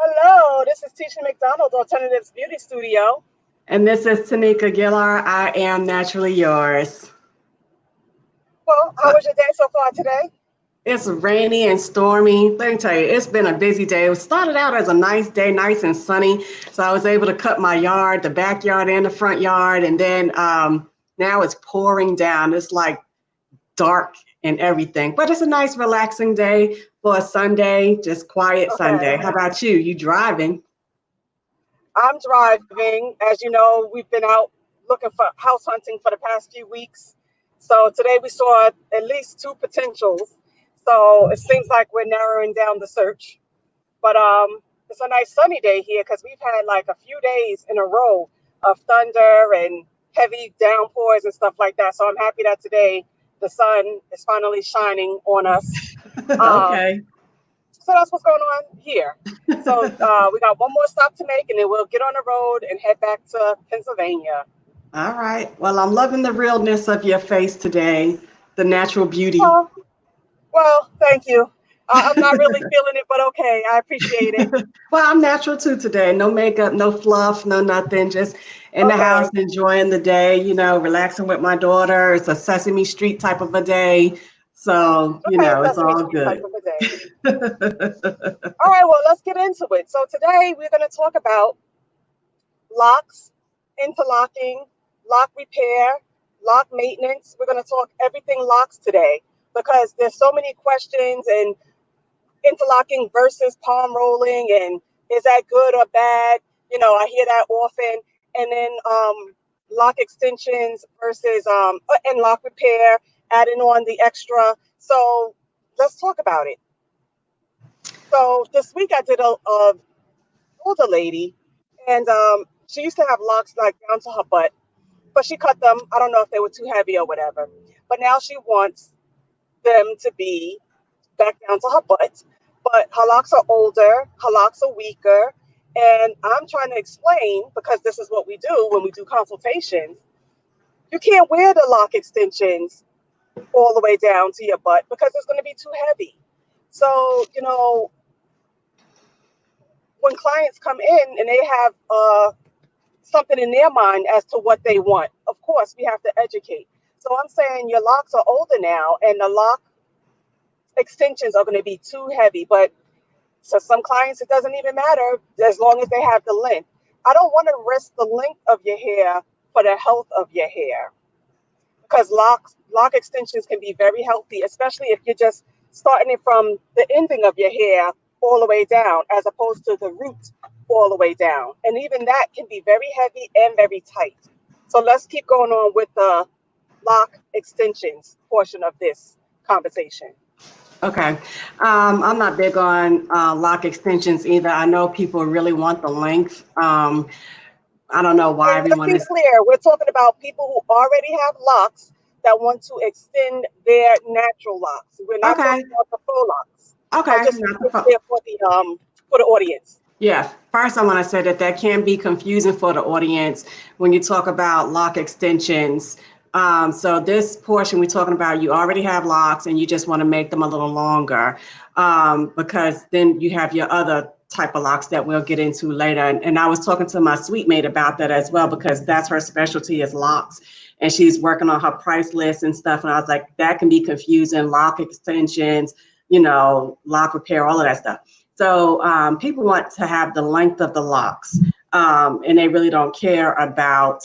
Hello, this is Tisha McDonald, Alternatives Beauty Studio. And this is Tanika Gillar. I am naturally yours. Well, how was your day so far today? It's rainy and stormy. Let me tell you, it's been a busy day. It started out as a nice day, nice and sunny. So I was able to cut my yard, the backyard and the front yard. And then now it's pouring down. It's like dark and everything. But it's a nice, relaxing day for a Sunday, just quiet Sunday. Okay. How about you? You driving? I'm driving. As you know, we've been out looking for house hunting for the past few weeks. So today we saw at least two potentials. So it seems like we're narrowing down the search. But it's a nice sunny day here because we've had like a few days in a row of thunder and heavy downpours and stuff like that. So I'm happy that today the sun is finally shining on us. Um, Okay. so that's what's going on here. So we got one more stop to make, and then we'll get on the road and head back to Pennsylvania. All right. Well, I'm loving the realness of your face today, the natural beauty. Oh, well, thank you. I'm not really feeling it, but okay, I appreciate it. Well, I'm natural too today. No makeup, no fluff, no nothing. Just in the house, Okay, enjoying the day, relaxing with my daughter. It's a Sesame Street type of a day. So, okay, it's Sesame all Street type good. of a day. All right, well, let's get into it. So today we're going to talk about locks, interlocking, lock repair, lock maintenance. We're going to talk everything locks today because there's so many questions and interlocking versus palm rolling and is that good or bad? I hear that often. And then lock extensions versus and lock repair, adding on the extra. So let's talk about it. So this week I did a older lady, and she used to have locks like down to her butt, but she cut them. I don't know if they were too heavy or whatever. But now she wants them to be back down to her butt. But her locks are older, her locks are weaker. And I'm trying to explain, because this is what we do when we do consultations, you can't wear the lock extensions all the way down to your butt because it's going to be too heavy. So, when clients come in and they have something in their mind as to what they want, of course, we have to educate. So I'm saying your locks are older now, and the lock extensions are going to be too heavy. But so some clients, it doesn't even matter as long as they have the length. I don't want to risk the length of your hair for the health of your hair because lock extensions can be very healthy, especially if you're just starting it from the ending of your hair all the way down, as opposed to the root all the way down. And even that can be very heavy and very tight. So let's keep going on with the lock extensions portion of this conversation. Okay. I'm not big on lock extensions either. I know people really want the length. I don't know why And let's everyone be is. clear, we're talking about people who already have locks that want to extend their natural locks. We're not Okay. talking about the faux locks. Okay. Just to Not be the clear for the audience. Yeah, first I want to say that can be confusing for the audience when you talk about lock extensions. So this portion we're talking about, you already have locks and you just want to make them a little longer because then you have your other type of locks that we'll get into later. And I was talking to my suite mate about that as well because that's her specialty is locks. And she's working on her price list and stuff. And I was like, that can be confusing, lock extensions, lock repair, all of that stuff. So people want to have the length of the locks, and they really don't care about,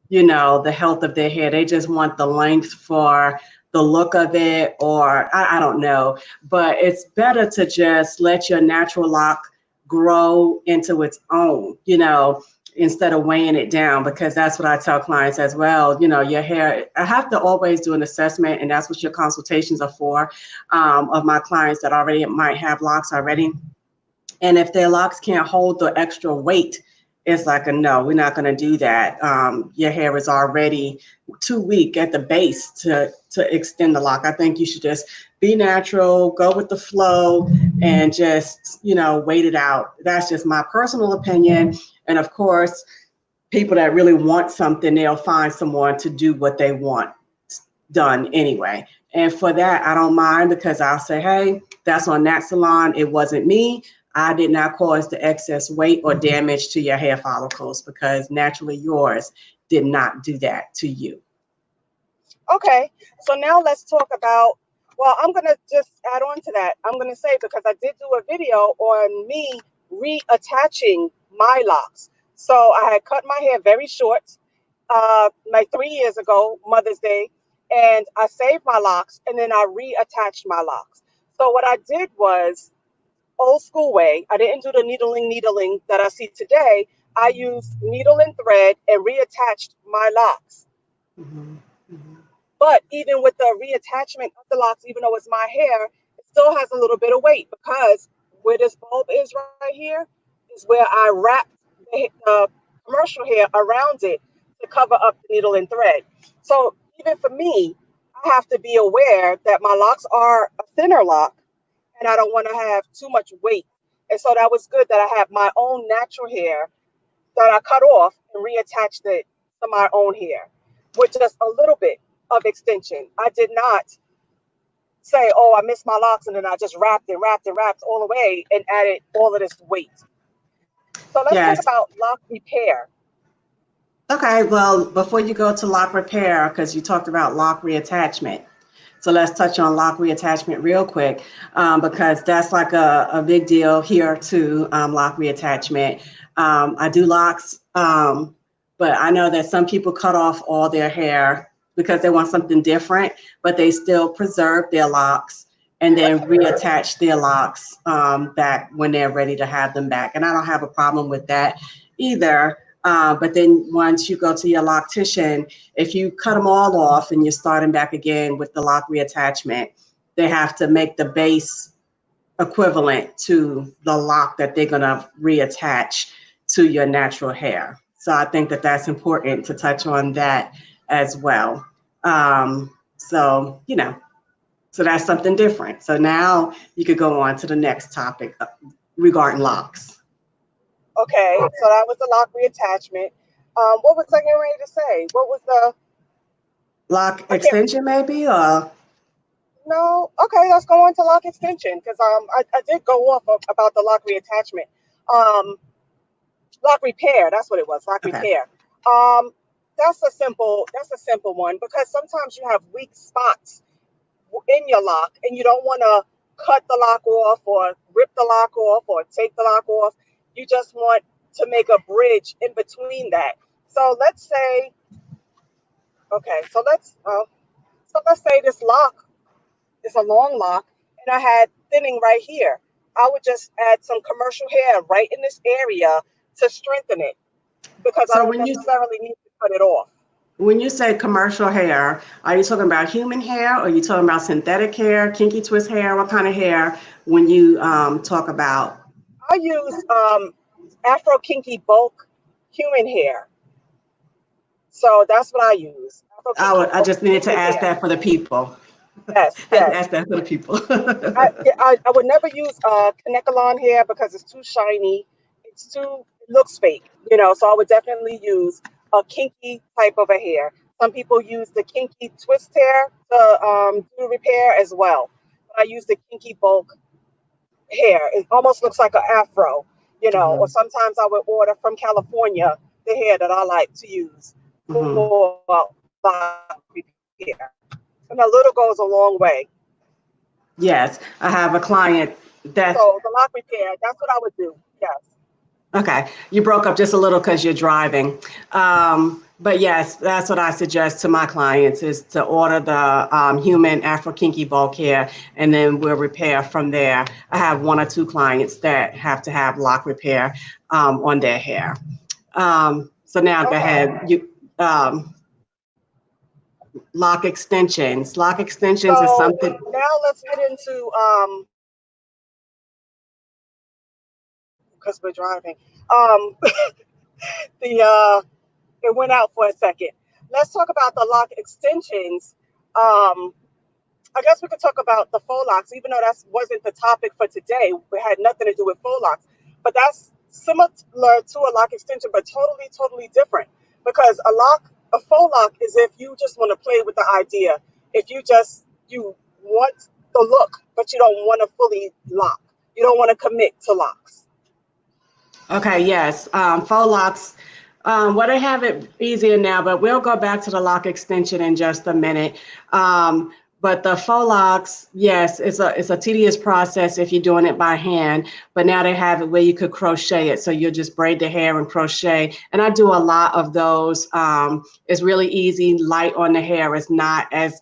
the health of their hair. They just want the length for the look of it, or I don't know. But it's better to just let your natural lock grow into its own, instead of weighing it down, because that's what I tell clients as well. Your hair, I have to always do an assessment, and that's what your consultations are for, of my clients that already might have locks already. And if their locks can't hold the extra weight, it's like a no, we're not going to do that. Your hair is already too weak at the base to extend the lock. I think you should just be natural, go with the flow, and just, wait it out. That's just my personal opinion. And of course, people that really want something, they'll find someone to do what they want done anyway. And for that, I don't mind because I'll say, hey, that's on that salon. It wasn't me. I did not cause the excess weight or damage to your hair follicles because naturally yours did not do that to you. Okay, so now let's talk about. Well, I'm gonna just add on to that. I'm gonna say because I did do a video on me reattaching my locks. So I had cut my hair very short, like 3 years ago, Mother's Day, and I saved my locks and then I reattached my locks. So what I did was old school way. I didn't do the needling that I see today. I used needle and thread and reattached my locks. Mhm, mhm. But even with the reattachment of the locks, even though it's my hair, it still has a little bit of weight because where this bulb is right here is where I wrap the commercial hair around it to cover up the needle and thread. So even for me, I have to be aware that my locks are a thinner lock and I don't want to have too much weight. And so that was good that I have my own natural hair that I cut off and reattached it to my own hair with just a little bit of extension. I did not say, oh, I missed my locks, and then I just wrapped and wrapped and wrapped all the way and added all of this weight. So let's talk Yes. about lock repair. Okay, well, before you go to lock repair, because you talked about lock reattachment. So let's touch on lock reattachment real quick, because that's like a big deal here too, lock reattachment. I do locks, but I know that some people cut off all their hair because they want something different, but they still preserve their locks and then reattach their locks back when they're ready to have them back. And I don't have a problem with that either. But then once you go to your loctician, if you cut them all off and you're starting back again with the lock reattachment, they have to make the base equivalent to the lock that they're going to reattach to your natural hair. So I think that that's important to touch on that as well. So that's something different. So now you could go on to the next topic regarding locks. Okay, so that was the lock reattachment. What was I getting ready to say? What was the? Lock I can't. extension, maybe, or No. Okay, let's go on to lock extension because I did go off about the lock reattachment. Um, lock repair. That's what it was. Lock okay. repair. That's a simple one because sometimes you have weak spots in your lock and you don't want to cut the lock off or rip the lock off or take the lock off. You just want to make a bridge in between that. So let's say, okay, so let's say this lock is a long lock and I had thinning right here. I would just add some commercial hair right in this area to strengthen it because I So don't necessarily need to cut it off. when you say commercial hair, are you talking about human hair or are you talking about synthetic hair, kinky twist hair? What kind of hair when you talk about? I use Afro Kinky bulk human hair. So that's what I use. Afro Kinky I just needed to human ask hair. that for the people. Yes, I had to yes. ask that for the people. I would never use Kanekalon hair because it's too shiny. It looks fake, so I would definitely use a kinky type of a hair. Some people use the kinky twist hair to do repair as well. But I use the kinky bulk hair. It almost looks like an afro. Or Mhm, sometimes I would order from California the hair that I like to use mhm. for lock repair. And a little goes a long way. Yes, I have a client So that's the lock repair, that's what I would do. Yes. okay. You broke up just a little because you're driving. But yes, that's what I suggest to my clients is to order the human Afro Kinky bulk hair, and then we'll repair from there. I have one or two clients that have to have lock repair on their hair. So now go Okay. ahead. You lock extensions. Lock extensions is So something. now let's get into because we're driving. The It went out for a second. Let's talk about the lock extensions. Um, I guess we could talk about the faux locks, even though that wasn't the topic for today. It had nothing to do with faux locks, but that's similar to a lock extension, but totally, totally different. Because a faux lock is if you just want to play with the idea. If you just you want the look, but you don't want to fully lock. You don't want to commit to locks. Okay, yes. Faux locks. Well, they have it easier now, but we'll go back to the lock extension in just a minute. But the faux locks, yes, it's a tedious process if you're doing it by hand. But now they have it where you could crochet it, so you'll just braid the hair and crochet. And I do a lot of those. It's really easy, light on the hair. It's not as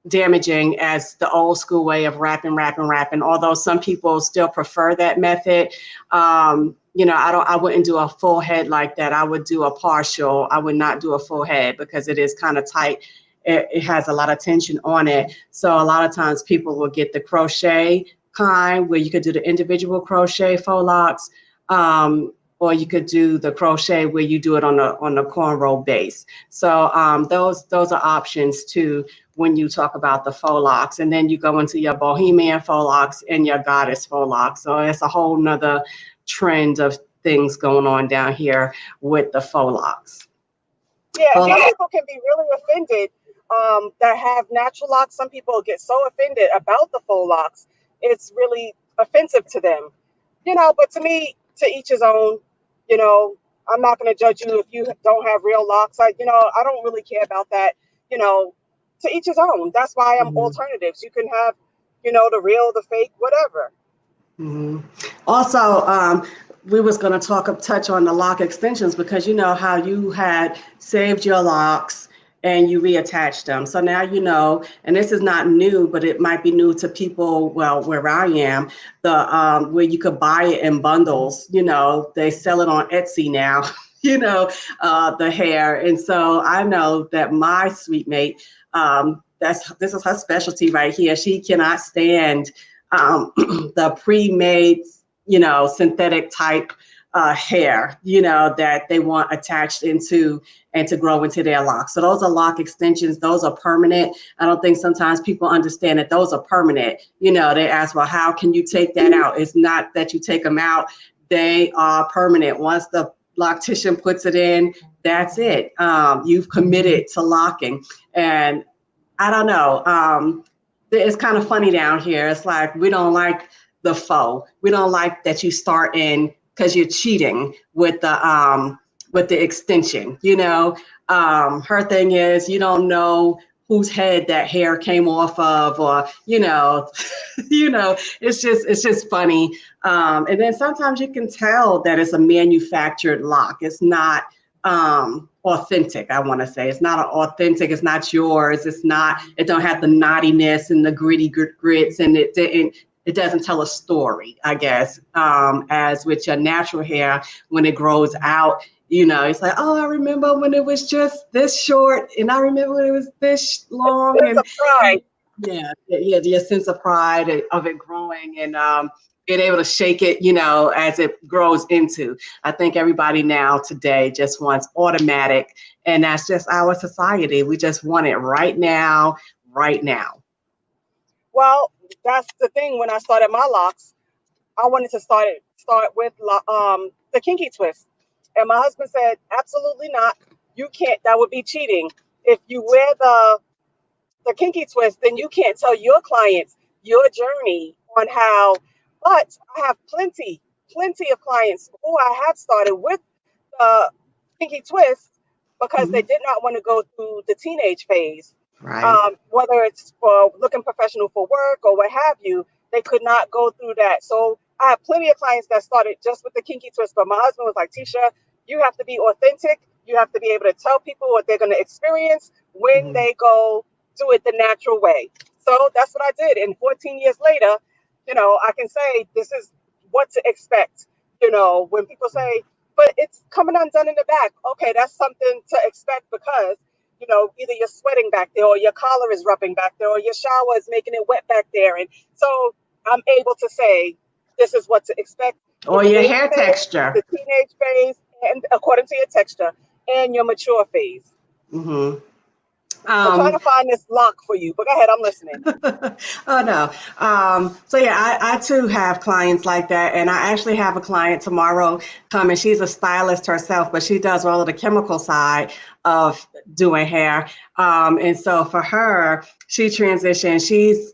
damaging as the old school way of wrapping. Although some people still prefer that method, I wouldn't do a full head like that. I would do a partial. I would not do a full head because it is kind of tight. It has a lot of tension on it. So a lot of times people will get the crochet kind where you could do the individual crochet faux locks. Or you could do the crochet where you do it on the cornrow base. So those are options too when you talk about the faux locks. And then you go into your bohemian faux locks and your goddess faux locks. So it's a whole nother trend of things going on down here with the faux locks. Yeah, and Faux some locks. people can be really offended that have natural locks. Some people get so offended about the faux locks. It's really offensive to them. But to me, to each his own. You know, I'm not going to judge you if you don't have real locks. I don't really care about that. You know, to each his own. That's why I'm Mhm. alternatives. You can have, the real, the fake, whatever. hmm Also, we was going to touch on the lock extensions because you know how you had saved your locks and you reattached them. So now you know, and this is not new, but it might be new to people. Well, where I am, the where you could buy it in bundles. You know, they sell it on Etsy now. The hair, and so I know that my sweet mate, this is her specialty right here. She cannot stand the pre-made, synthetic type hair, that they want attached into and to grow into their locks. So those are lock extensions. Those are permanent. I don't think sometimes people understand that those are permanent. They ask, well, how can you take that out? It's not that you take them out. They are permanent. Once the loctician puts it in, that's it. You've committed to locking. And I don't know. It's kind of funny down here. It's like we don't like the faux. We don't like that you start in because you're cheating with the extension. Her thing is you don't know whose head that hair came off of, or it's just funny. And then sometimes you can tell that it's a manufactured lock. It's not authentic. I want to say it's not authentic. It's not yours. It don't have the knottiness and the gritty grits, and it doesn't tell a story, I guess. As with your natural hair, when it grows out, it's like, oh, I remember when it was just this short, and I remember when it was this long, Sense of pride. yeah, your sense of pride of it growing, and being able to shake it, as it grows into. I think everybody now today just wants automatic, and that's just our society. We just want it right now, right now. Well, that's the thing. When I started my locks, I wanted to start with the kinky twist, and my husband said, "Absolutely not. You can't. That would be cheating. If you wear the kinky twist, then you can't tell your clients your journey on how." But I have plenty of clients who I have started with the kinky twist because they Mhm. did not want to go through the teenage phase. Right. Whether it's for looking professional for work or what have you, they could not go through that. So I have plenty of clients that started just with the kinky twist, but my husband was like, Tisha, you have to be authentic. You have to be able to tell people what they're going to experience when Mhm. they go do it the natural way. So that's what I did. And 14 years later, I can say this is what to expect. When people say, but it's coming undone in the back. Okay, that's something to expect because, either you're sweating back there or your collar is rubbing back there or your shower is making it wet back there. And so I'm able to say, this is what to expect in Or the your baby hair phase, the texture. teenage phase, and according to your texture and your mature phase. hmm I'm trying Um, to find this lock for you, but go ahead, I'm listening. oh no. So yeah, I too have clients like that, and I actually have a client tomorrow coming. She's a stylist herself, but she does all of the chemical side of doing hair. And so for her, she transitioned. She's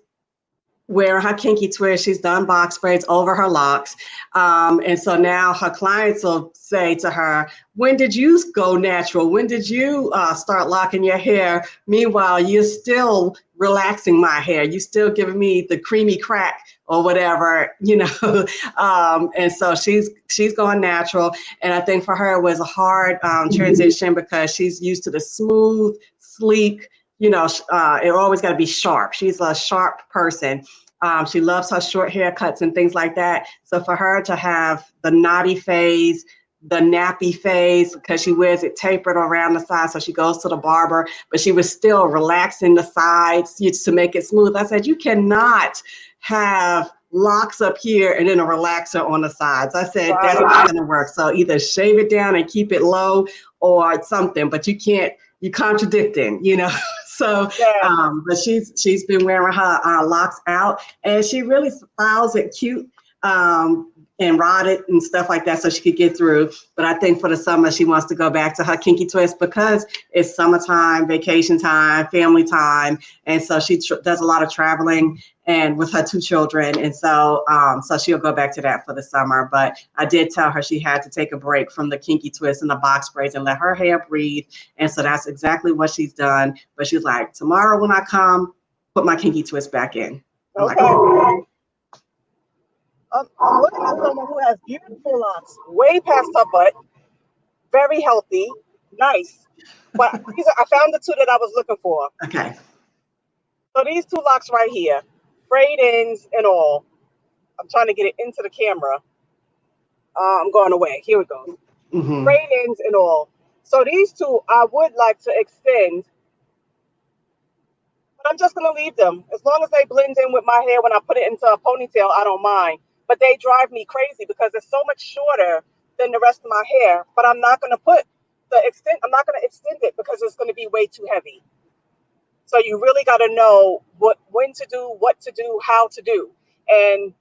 wearing her kinky twist. She's done box braids over her locks. And so now her clients will say to her, when did you go natural? When did you start locking your hair? Meanwhile, you're still relaxing my hair. You still giving me the creamy crack or whatever, you know. And so she's going natural. And I think for her it was a hard transition because she's used to the smooth, sleek, you know, it always got to be sharp. She's a sharp person. She loves her short haircuts and things like that. So for her to have the naughty phase, the nappy phase, because she wears it tapered around the side, so she goes to the barber, but she was still relaxing the sides to make it smooth. I said, you cannot have locks up here and then a relaxer on the sides. I said, that's Right. not going to work. So either shave it down and keep it low or something, but you can't, you're contradicting, you know. So, Yes. but she's been wearing her locks out, and she really styles it cute and rotted and stuff like that, so she could get through. But I think for the summer, she wants to go back to her kinky twist because it's summertime, vacation time, family time, and so she does a lot of traveling and with her two children, and so so she'll go back to that for the summer. But I did tell her she had to take a break from the kinky twist and the box braids and let her hair breathe, and so that's exactly what she's done. But she's like, tomorrow when I come, put my kinky twist back in. I'm like, Okay. okay. I'm looking at someone who has beautiful locks, way past her butt, very healthy, nice. But I found the two that I was looking for. Okay. So these two locks right here, frayed ends and all. I'm trying to get it into the camera. I'm going away. Here it goes. Mm-hmm. Frayed ends and all. So these two I would like to extend, but I'm just going to leave them. As long as they blend in with my hair when I put it into a ponytail, I don't mind. But they drive me crazy because it's so much shorter than the rest of my hair. But I'm not going to put the extent, I'm not going to extend it because it's going to be way too heavy. So you really got to know when to do, what to do, how to do. And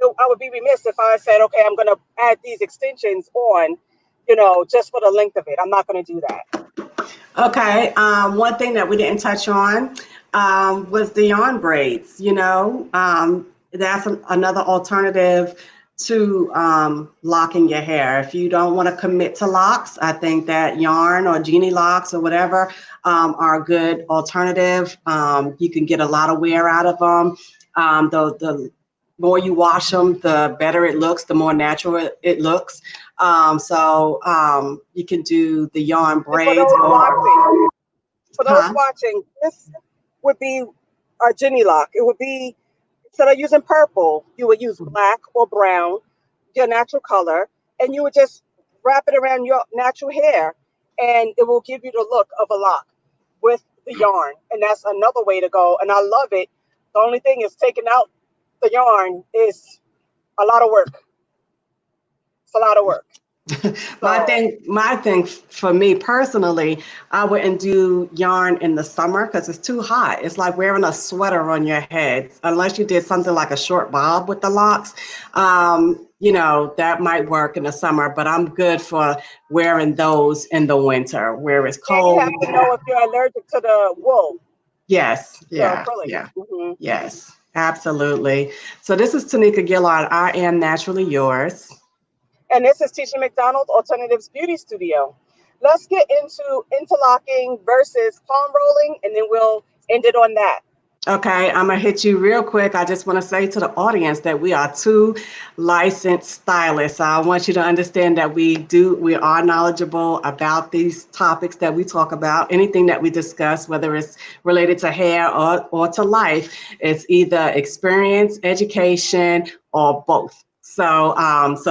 I would be remiss if I said, okay, I'm going to add these extensions on, just for the length of it. I'm not going to do that. Okay. One thing that we didn't touch on was the yarn braids. You know, that's another alternative to locking your hair. If you don't want to commit to locks, I think that yarn or genie locks or whatever are a good alternative. You can get a lot of wear out of them. The more you wash them, the better it looks, the more natural it looks. So you can do the yarn And braids or, for those huh? watching, this would be a Ginny lock. It would be, instead of using purple, you would use black or brown, your natural color, and you would just wrap it around your natural hair, and it will give you the look of a lock with the yarn. And that's another way to go. And I love it. The only thing is taking out the yarn is a lot of work. It's a lot of work. So My thing for me personally, I wouldn't do yarn in the summer because it's too hot. It's like wearing a sweater on your head, unless you did something like a short bob with the locks. You know, that might work in the summer, but I'm good for wearing those in the winter where it's and you cold. have to know if you're allergic to the wool, Yes, the yeah, acrylic. yeah, Hmm. yes, absolutely. So this is Tanika Gillard. I am naturally yours. And this is Tisha McDonald, Alternatives Beauty Studio. Let's get into interlocking versus palm rolling, and then we'll end it on that. Okay, I'm gonna hit you real quick. I just want to say to the audience that we are two licensed stylists. I want you to understand that we are knowledgeable about these topics that we talk about. Anything that we discuss, whether it's related to hair or to life, it's either experience, education, or both. So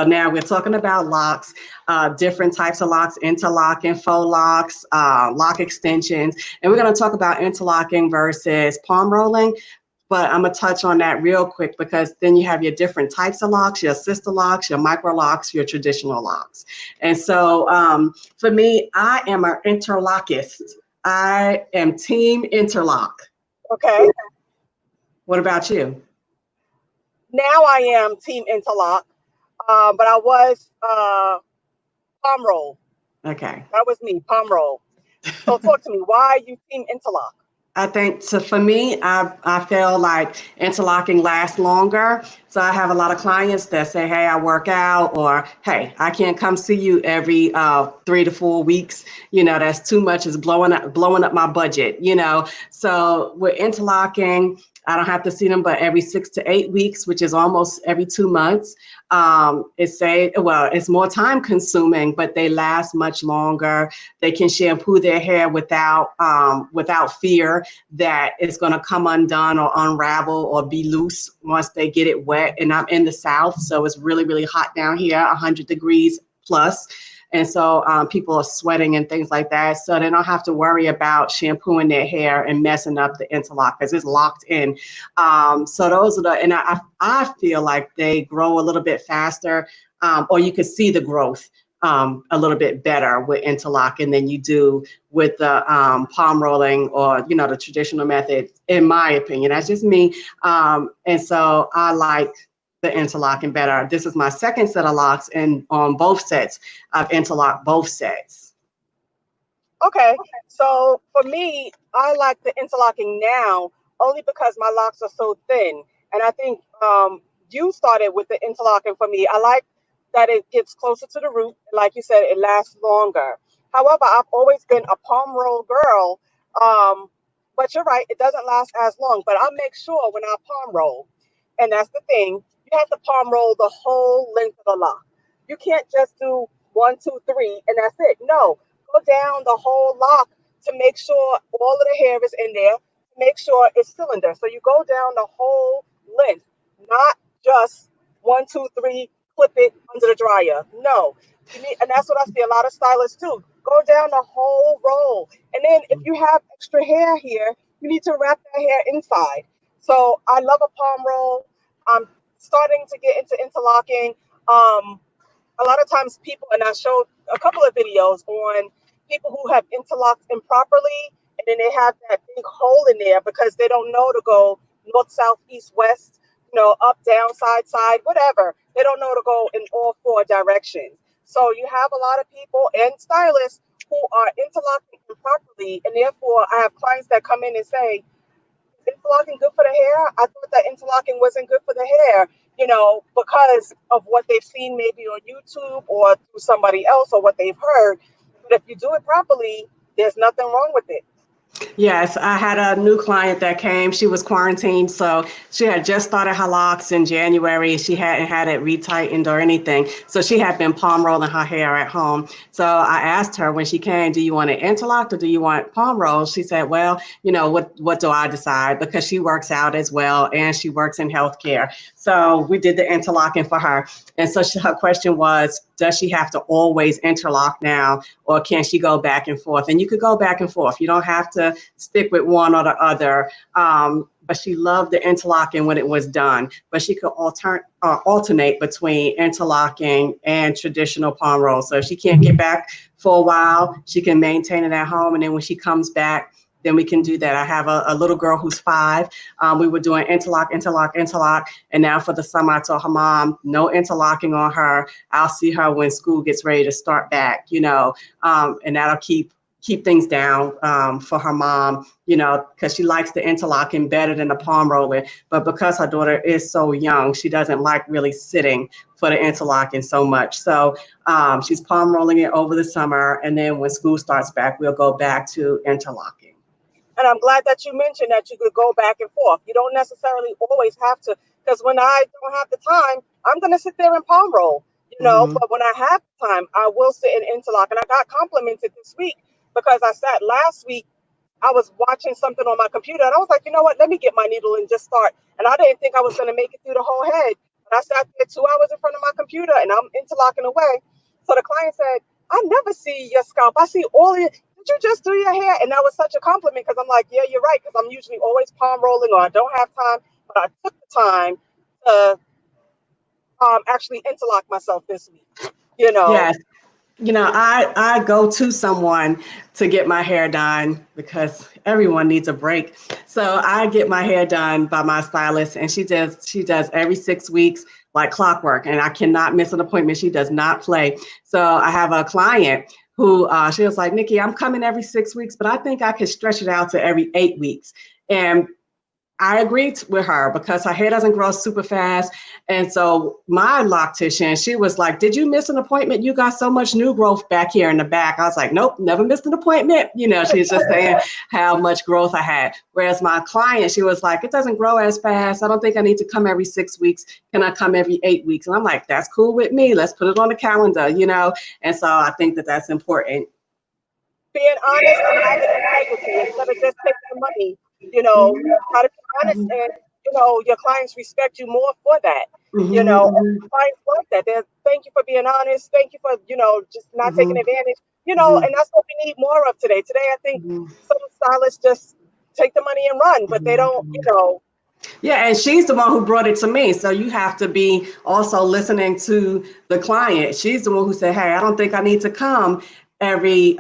now we're talking about locks, different types of locks, interlocking, faux locks, lock extensions, and we're going to talk about interlocking versus palm rolling. But I'm going to touch on that real quick because then you have your different types of locks, your sister locks, your micro locks, your traditional locks. And so for me, I am an interlockist. I am team interlock. Okay. What about you? Now I am team interlock, but I was palm roll. Okay. That was me, palm roll. So talk to me. Why are you team interlock? I think so for me, I feel like interlocking lasts longer. So I have a lot of clients that say, hey, I work out, or hey, I can't come see you every 3 to 4 weeks. That's too much. It's blowing up my budget, So with interlocking, I don't have to see them but every 6 to 8 weeks, which is almost every 2 months. It's more time consuming, but they last much longer. They can shampoo their hair without fear that it's going to come undone or unravel or be loose once they get it wet. And I'm in the South, so it's really, really hot down here, 100 degrees plus. And so people are sweating and things like that. So they don't have to worry about shampooing their hair and messing up the interlock because it's locked in. So those are I feel like they grow a little bit faster, or you could see the growth a little bit better with interlocking than you do with the palm rolling or the traditional method, in my opinion. That's just me. And so I like the interlocking better. This is my second set of locks, and on both sets, I've interlocked both sets. Okay, so for me, I like the interlocking now only because my locks are so thin, and I think you started with the interlocking for me. I like that it gets closer to the root, like you said, it lasts longer. However, I've always been a palm roll girl, um, but you're right, it doesn't last as long. But I make sure when I palm roll, and that's the thing, you have to palm roll the whole length of the lock. You can't just do one, two, three, and that's it. No, go down the whole lock to make sure all of the hair is in there, to make sure it's cylinder. So you go down the whole length, not just one, two, three, clip it under the dryer. No. You need, and that's what I see a lot of stylists too. Go down the whole roll. And then if you have extra hair here, you need to wrap that hair inside. So I love a palm roll. I'm starting to get into interlocking. Um, a lot of times people, and I showed a couple of videos on people who have interlocked improperly, and then they have that big hole in there because they don't know to go north, south, east, west, up, down, side, side, whatever. They don't know to go in all four directions. So you have a lot of people and stylists who are interlocking improperly, and therefore I have clients that come in and say, interlocking good for the hair? I thought that interlocking wasn't good for the hair, because of what they've seen maybe on YouTube or through somebody else or what they've heard. But if you do it properly, there's nothing wrong with it. Yes, I had a new client that came. She was quarantined, so she had just started her locks in January. She hadn't had it retightened or anything. So she had been palm rolling her hair at home. So I asked her when she came, do you want it interlocked or do you want palm rolls? She said, well, what do I decide? Because she works out as well and she works in healthcare. So we did the interlocking for her. And so her question was, does she have to always interlock now, or can she go back and forth? And you could go back and forth. You don't have to stick with one or the other. But she loved the interlocking when it was done. But she could alternate between interlocking and traditional palm roll. So if she can't get back for a while, she can maintain it at home. And then when she comes back, then we can do that. I have a little girl who's 5. We were doing interlock, interlock, interlock. And now for the summer, I told her mom, no interlocking on her. I'll see her when school gets ready to start back, and that'll keep things down for her mom, because she likes the interlocking better than the palm rolling. But because her daughter is so young, she doesn't like really sitting for the interlocking so much. So she's palm rolling it over the summer. And then when school starts back, we'll go back to interlocking. And I'm glad that you mentioned that you could go back and forth. You don't necessarily always have to, because when I don't have the time, I'm going to sit there and palm roll, Mm-hmm. but when I have time, I will sit and interlock. And I got complimented this week because I sat last week, I was watching something on my computer and I was like, you know what, let me get my needle and just start. And I didn't think I was going to make it through the whole head. But I sat there 2 hours in front of my computer and I'm interlocking away. So the client said, I never see your scalp. I see all your, did you just do your hair? And that was such a compliment because I'm like, yeah, you're right. Because I'm usually always palm rolling or I don't have time. But I took the time to actually interlock myself this week, you know. Yes. I go to someone to get my hair done because everyone needs a break. So I get my hair done by my stylist, and she does every 6 weeks like clockwork, and I cannot miss an appointment. She does not play. So I have a client who she was like, Nikki, I'm coming every 6 weeks, but I think I could stretch it out to every 8 weeks. And I agreed with her because her hair doesn't grow super fast. And so my loctician, she was like, did you miss an appointment? You got so much new growth back here in the back. I was like, nope, never missed an appointment. She's just saying how much growth I had. Whereas my client, she was like, it doesn't grow as fast. I don't think I need to come every 6 weeks. Can I come every 8 weeks? And I'm like, that's cool with me. Let's put it on the calendar. And so I think that that's important. Being honest and having integrity instead of just taking the money. Try to be honest, and your clients respect you more for that. And Hmm. clients like that. They're thank you for being honest. Thank you for just not taking Hmm. advantage. Hmm. And that's what we need more of today. Today, I think Hmm. some stylists just take the money and run, but they don't. Hmm. Yeah, and she's the one who brought it to me. So you have to be also listening to the client. She's the one who said, "Hey, I don't think I need to come every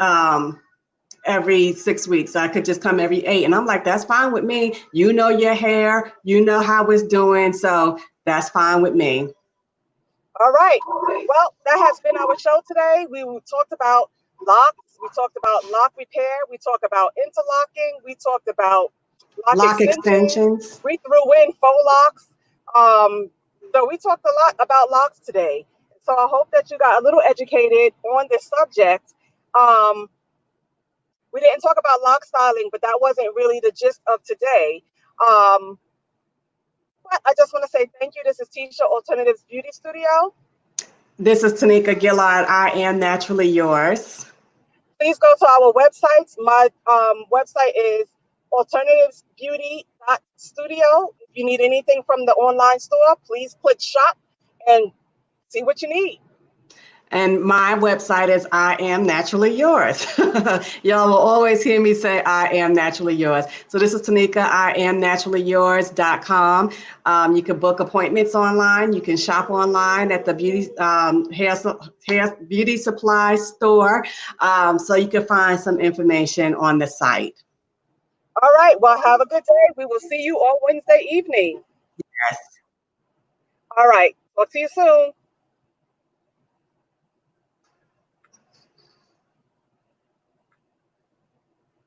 every 6 weeks. I could just come every 8." And I'm like, "That's fine with me. You know your hair, you know how it's doing, so that's fine with me." All right. Well, that has been our show today. We talked about locks. We talked about lock repair. We talked about interlocking. We talked about lock Lock extensions. extensions. We threw in faux locks. Um, so we talked a lot about locks today. So I hope that you got a little educated on this subject. Um, we didn't talk about lock styling, but that wasn't really the gist of today. Um, but I just want to say thank you. This is Tisha Alternatives Beauty Studio. This is Tanika Gillard. I am naturally yours. Please go to our websites. My website is alternativesbeauty.studio. If you need anything from the online store, please click shop and see what you need. And my website is I am naturally yours. Y'all will always hear me say I am naturally yours. So this is Tanika, I am naturally yours.com. You can book appointments online. You can shop online at the hair beauty supply store. So you can find some information on the site. All right. Well, have a good day. We will see you on Wednesday evening. Yes. All right. Talk to you soon.